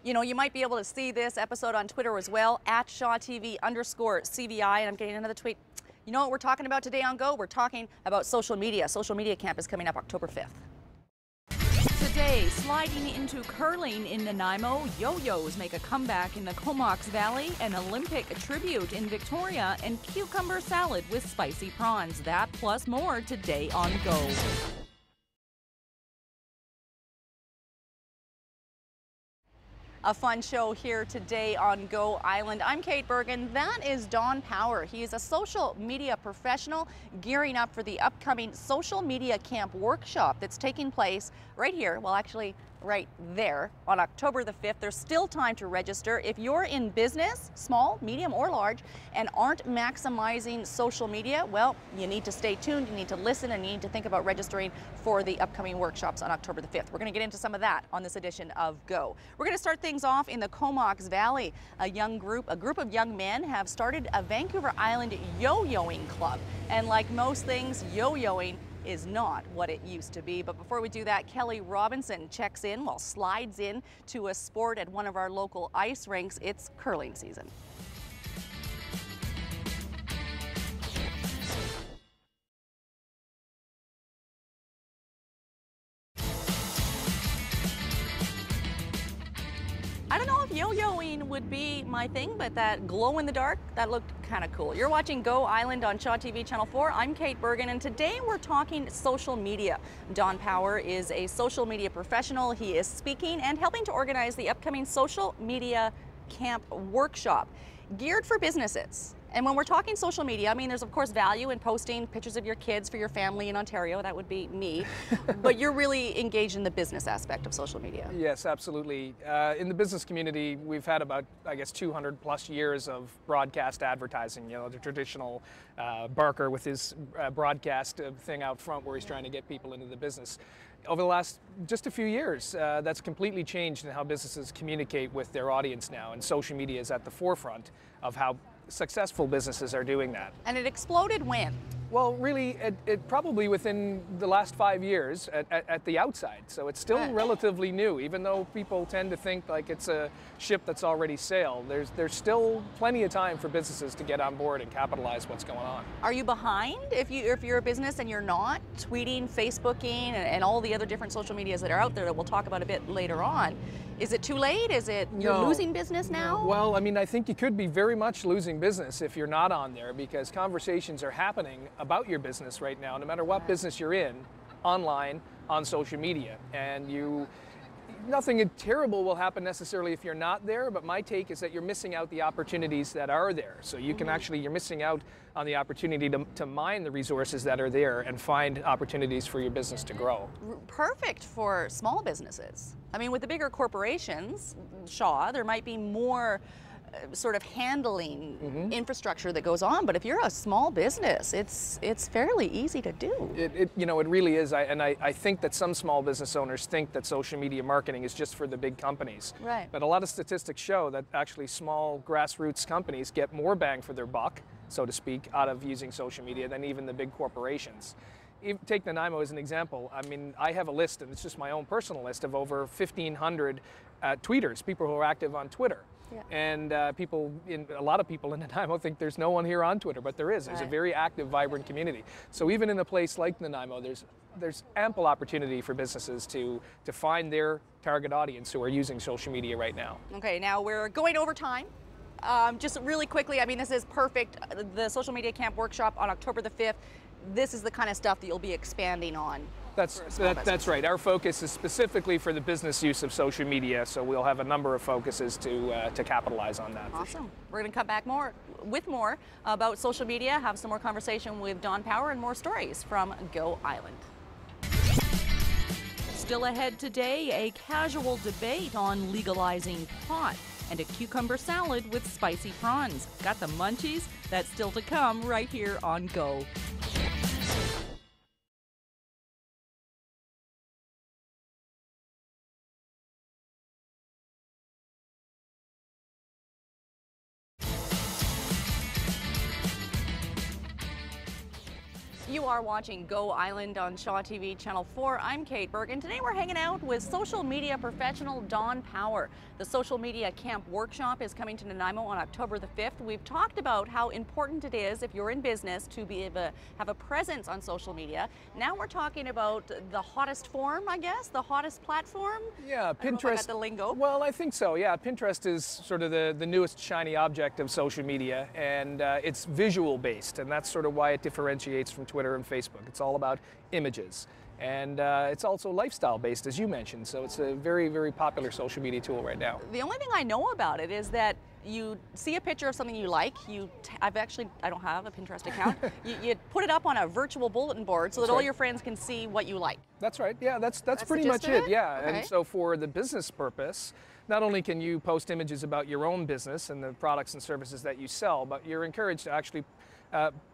You know, you might be able to see this episode on Twitter as well, at ShawTV_CVI, and I'm getting another tweet. You know what we're talking about today on Go? We're talking about social media. Social Media Camp is coming up October 5th. Today, sliding into curling in Nanaimo, yo-yos make a comeback in the Comox Valley, an Olympic tribute in Victoria, and cucumber salad with spicy prawns. That plus more today on Go. A fun show here today on Go Island. I'm Kate Bergen. That is Don Power. He is a social media professional gearing up for the upcoming Social Media Camp workshop that's taking place right here, well actually right there, on October the 5th. There's still time to register. If you're in business, small, medium, or large, and aren't maximizing social media, well, you need to stay tuned, you need to listen, and you need to think about registering for the upcoming workshops on October the 5th. We're going to get into some of that on this edition of Go. We're going to start things off in the Comox Valley. A group of young men have started a Vancouver Island yo-yoing club. And like most things, yo-yoing is not what it used to be. But before we do that, Kelly Robinson slides in to a sport at one of our local ice rinks. It's curling season. I don't know if yo-yoing would be my thing, but that glow in the dark, that looked kind of cool. You're watching Go Island on Shaw TV Channel 4. I'm Kate Bergen, and today we're talking social media. Don Power is a social media professional. He is speaking and helping to organize the upcoming Social Media Camp workshop, geared for businesses. And when we're talking social media, I mean, there's of course value in posting pictures of your kids for your family in Ontario. That would be me. But you're really engaged in the business aspect of social media. Yes, absolutely. In the business community, we've had about, I guess, 200 plus years of broadcast advertising. You know, the traditional Barker with his broadcast thing out front where he's trying to get people into the business. Over the last just a few years, that's completely changed in how businesses communicate with their audience now, and social media is at the forefront of how successful businesses are doing that. And it exploded when? Well, really, it probably within the last 5 years at the outside. So it's still relatively new, even though people tend to think like it's a ship that's already sailed. There's still plenty of time for businesses to get on board and capitalize what's going on. Are you behind if you're a business and you're not tweeting, Facebooking, and all the other different social medias that are out there that we'll talk about a bit later on? Is it too late? Is it you're losing business now? Well, I mean, I think you could be very much losing business if you're not on there, because conversations are happening about your business right now, no matter what business you're in, online, on social media. And nothing terrible will happen necessarily if you're not there, but my take is that you're missing out the opportunities that are there. So you can you're missing out on the opportunity to mine the resources that are there and find opportunities for your business to grow. Perfect for small businesses. I mean, with the bigger corporations, Shaw, there might be more sort of handling infrastructure that goes on, but if you're a small business, it's fairly easy to do. It really is. I think that some small business owners think that social media marketing is just for the big companies. Right. But a lot of statistics show that actually small grassroots companies get more bang for their buck, so to speak, out of using social media than even the big corporations. Take Nanaimo as an example. I mean, I have a list, and it's just my own personal list, of over 1,500 tweeters, people who are active on Twitter. Yeah. And a lot of people in Nanaimo think there's no one here on Twitter, but there is. There's a very active, vibrant community. So even in a place like Nanaimo, there's ample opportunity for businesses to find their target audience who are using social media right now. Okay, now we're going over time. Just really quickly, I mean, this is perfect. The Social Media Camp workshop on October the 5th. This is the kind of stuff that you'll be expanding on. That's right. Our focus is specifically for the business use of social media, so we'll have a number of focuses to capitalize on that. Awesome. We're going to come back with more about social media, have some more conversation with Don Power, and more stories from Go Island. Still ahead today, a casual debate on legalizing pot and a cucumber salad with spicy prawns. Got the munchies? That's still to come right here on Go. You are watching Go Island on Shaw TV Channel 4. I'm Kate Bergen. Today we're hanging out with social media professional Dawn Power. The Social Media Camp Workshop is coming to Nanaimo on October the 5th. We've talked about how important it is if you're in business to be able to have a presence on social media. Now we're talking about the hottest form, I guess, the hottest platform. Yeah, I don't know if I Pinterest. got the lingo. Well, I think so. Yeah, Pinterest is sort of the newest shiny object of social media, and it's visual based, and that's sort of why it differentiates from Twitter and Facebook. It's all about images, and it's also lifestyle based, as you mentioned. So it's a very, very popular social media tool right now. The only thing I know about it is that you see a picture of something you like. I don't have a Pinterest account. you put it up on a virtual bulletin board so that all your friends can see what you like. That's right. Yeah, that's pretty the much gist of it. it? Yeah, Okay. and so for the business purpose, not only can you post images about your own business and the products and services that you sell, but you're encouraged to actually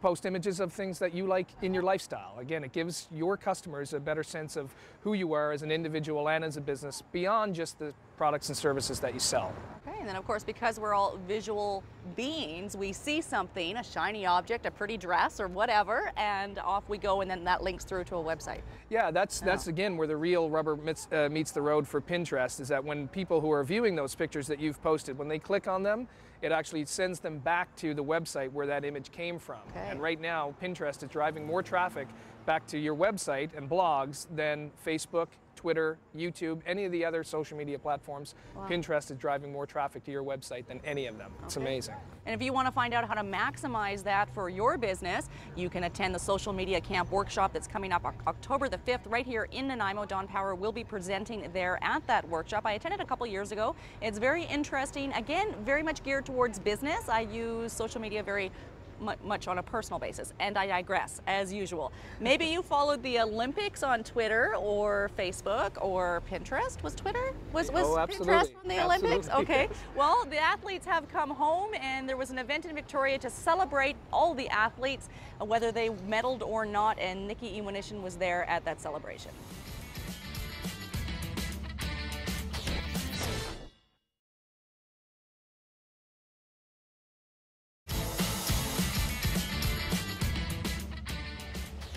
post images of things that you like in your lifestyle. Again, it gives your customers a better sense of who you are as an individual and as a business beyond just the products and services that you sell. Okay, and then of course, because we're all visual beings, we see something, a shiny object, a pretty dress or whatever, and off we go, and then that links through to a website. Yeah, that's again where the real rubber meets the road for Pinterest, is that when people who are viewing those pictures that you've posted, when they click on them, it actually sends them back to the website where that image came from. Okay. And right now, Pinterest is driving more traffic back to your website and blogs than Facebook, Twitter, YouTube, any of the other social media platforms. Wow. Pinterest is driving more traffic to your website than any of them. It's amazing. And if you want to find out how to maximize that for your business, you can attend the Social Media Camp Workshop that's coming up October the 5th right here in Nanaimo. Dawn Power will be presenting there at that workshop. I attended a couple years ago. It's very interesting. Again, very much geared towards business. I use social media very much on a personal basis, and I digress as usual. Maybe you followed the Olympics on Twitter or Facebook or Pinterest. Was Twitter? Was absolutely. Pinterest on the Olympics? Absolutely. Okay. Well, the athletes have come home, and there was an event in Victoria to celebrate all the athletes, whether they medaled or not, and Nikki Iwanishin was there at that celebration.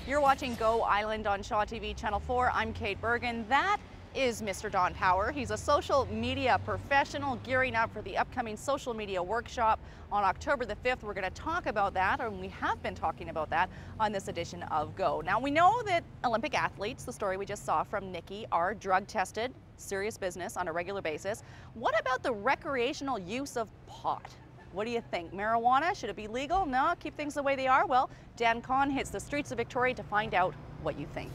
You're watching Go Island on Shaw TV Channel 4. I'm Kate Bergen. That is Mr. Dawn Power. He's a social media professional gearing up for the upcoming social media workshop on October the 5th. We're going to talk about that, and we have been talking about that on this edition of Go. Now, we know that Olympic athletes, the story we just saw from Nikki, are drug tested, serious business on a regular basis. What about the recreational use of pot? What do you think? Marijuana, should it be legal? No, keep things the way they are? Well, Dan Kahn hits the streets of Victoria to find out what you think.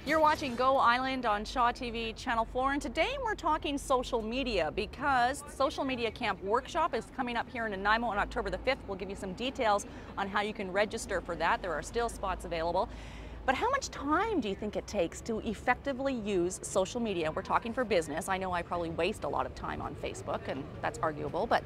You're watching Go Island on Shaw TV Channel 4, and today we're talking social media because the Social Media Camp Workshop is coming up here in Nanaimo on October the 5th. We'll give you some details on how you can register for that. There are still spots available. But how much time do you think it takes to effectively use social media? We're talking for business. I know I probably waste a lot of time on Facebook, and that's arguable, but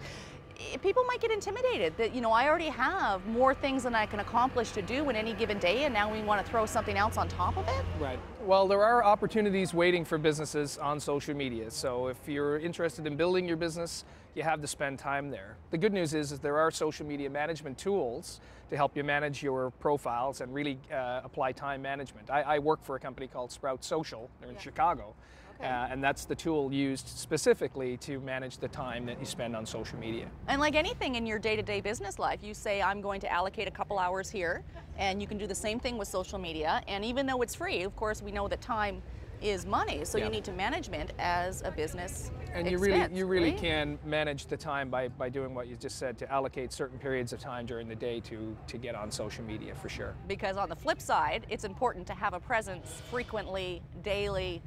people might get intimidated that, I already have more things than I can accomplish to do in any given day, and now we want to throw something else on top of it? Right. Well, there are opportunities waiting for businesses on social media. So if you're interested in building your business, you have to spend time there. The good news is there are social media management tools to help you manage your profiles and really apply time management. I work for a company called Sprout Social. They're in Chicago. Okay. And that's the tool used specifically to manage the time that you spend on social media. And like anything in your day-to-day business life, you say, I'm going to allocate a couple hours here, and you can do the same thing with social media. And even though it's free, of course, we know that time is money, so you need to management as a business and expense, you really right? can manage the time by doing what you just said, to allocate certain periods of time during the day to get on social media, for sure. Because on the flip side, it's important to have a presence frequently, daily,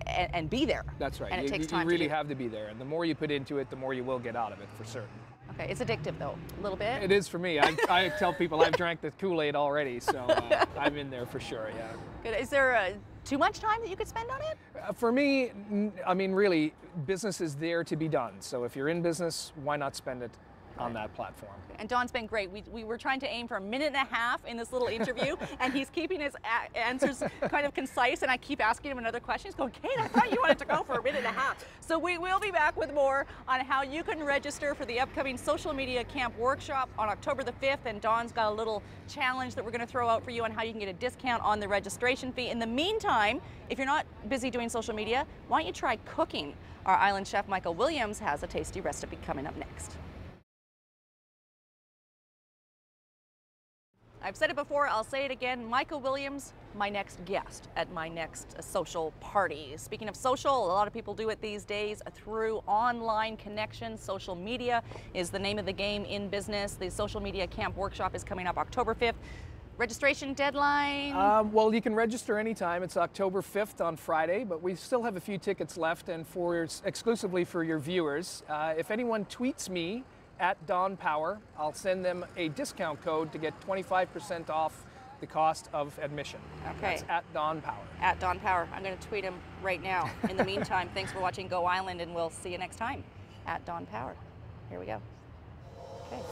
and be there. That's right. And it takes time you really to do. have to be there, and the more you put into it, the more you will get out of it, for certain. Okay, it's addictive though, a little bit. It is for me. I tell people I've drank the Kool-Aid already, so I'm in there for sure, yeah. Good. Is there too much time that you could spend on it? For me, I mean, really, business is there to be done. So if you're in business, why not spend it on that platform. And Don's been great. We were trying to aim for a minute and a half in this little interview, and he's keeping his answers kind of concise, and I keep asking him another question. He's going, Kate, I thought you wanted to go for a minute and a half. So we will be back with more on how you can register for the upcoming Social Media Camp Workshop on October the 5th, and Don's got a little challenge that we're going to throw out for you on how you can get a discount on the registration fee. In the meantime, if you're not busy doing social media, why don't you try cooking? Our island chef, Michael Williams, has a tasty recipe coming up next. I've said it before, I'll say it again, Michael Williams, my next guest at my next social party. Speaking of social, a lot of people do it these days through online connections. Social media is the name of the game in business. The Social Media Camp Workshop is coming up October 5th. Registration deadline? Well, you can register anytime. It's October 5th on Friday, but we still have a few tickets left, and exclusively for your viewers. If anyone tweets me at Don Power, I'll send them a discount code to get 25% off the cost of admission. Okay. That's at Don Power. At Don Power. I'm going to tweet him right now. In the meantime, thanks for watching Go Island, and we'll see you next time at Don Power. Here we go. Okay.